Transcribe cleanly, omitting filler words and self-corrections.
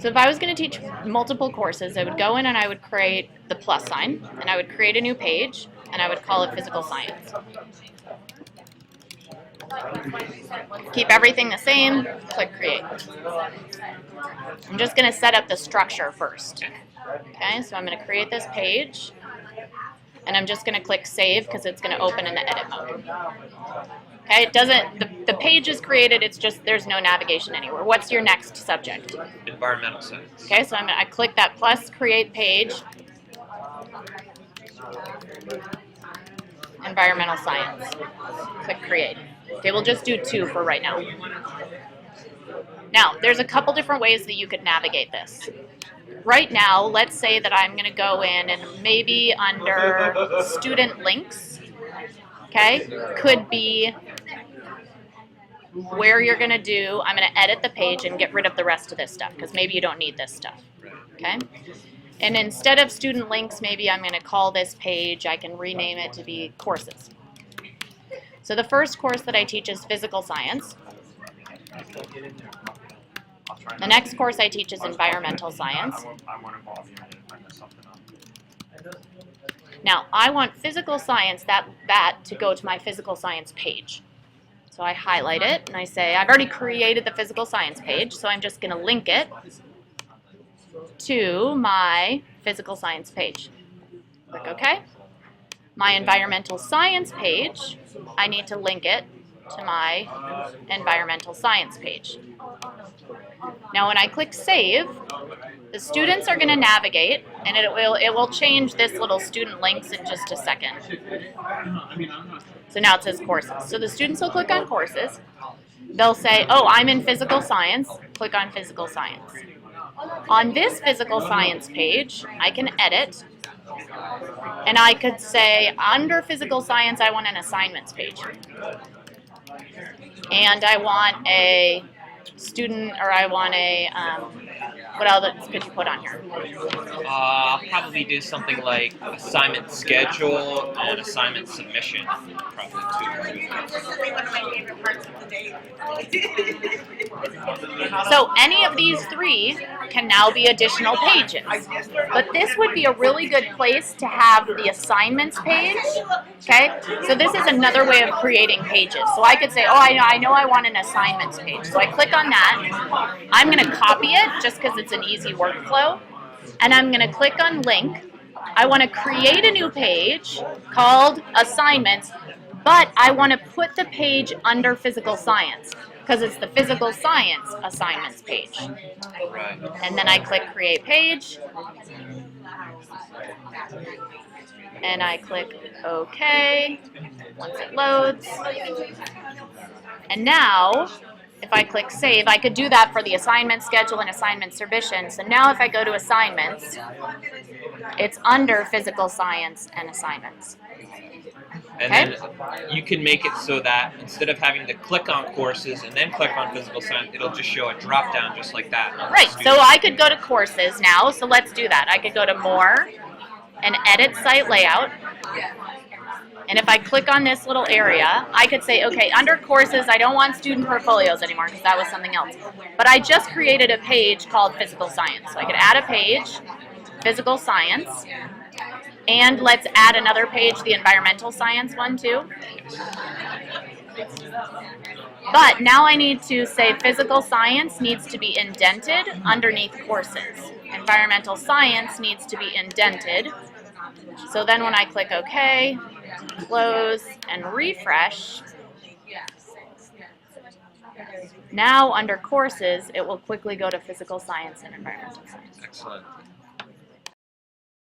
So if I was going to teach multiple courses, I would go in and I would create the plus sign, and I would create a new page, and I would call it physical science. Keep everything the same, click create. I'm just going to set up the structure first. Okay, so I'm going to create this page, and I'm just going to click save because it's going to open in the edit mode. Okay, it doesn't, the page is created, it's just there's no navigation anywhere. What's your next subject? Environmental science. Okay, so I click that plus create page, environmental science. Click create. Okay, we'll just do 2 for right now. Now, there's a couple different ways that you could navigate this. Right now, let's say that I'm going to go in and maybe under student links, okay, could be where you're going to do, I'm going to edit the page and get rid of the rest of this stuff because maybe you don't need this stuff, okay? And instead of student links, maybe I'm going to call this page, I can rename it to be courses. So the first course that I teach is physical science. The next course I teach is environmental science. Now, I want physical science, that to go to my physical science page. So I highlight it and I say, I've already created the physical science page, so I'm just going to link it to my physical science page. Click OK. My environmental science page, I need to link it to my environmental science page. Now when I click save, the students are going to navigate, and it will change this little student links in just a second. So now it says courses. So the students will click on courses. They'll say, oh, I'm in physical science. Click on physical science. On this physical science page, I can edit, and I could say under physical science, I want an assignments page. And I want a student, or I want a, what else could you put on here? I'll probably do something like assignment schedule and assignment submission. Probably too. One of my favorite parts of the day. So any of these 3 can now be additional pages. But this would be a really good place to have the assignments page. Okay? So this is another way of creating pages. So I could say, oh, I know I want an assignments page. So I click on that. I'm going to copy it just because it's an easy workflow. And I'm going to click on link. I want to create a new page called assignments, but I want to put the page under physical science because it's the physical science assignments page. Right. And then I click create page. And I click OK once it loads. And now, if I click save, I could do that for the assignment schedule and assignment submission. So now if I go to assignments, it's under physical science and assignments. And Okay. then you can make it so that instead of having to click on courses and then click on physical science, it'll just show a drop down just like that. Right, so I could go to courses now, so let's do that. I could go to more and edit site layout. And if I click on this little area, I could say, okay, under courses, I don't want student portfolios anymore because that was something else. But I just created a page called physical science. So I could add a page, physical science, and let's add another page, the environmental science one too. But now I need to say physical science needs to be indented underneath courses. Environmental science needs to be indented. So then when I click OK, close, and refresh, now under courses, it will quickly go to physical science and environmental science. Excellent.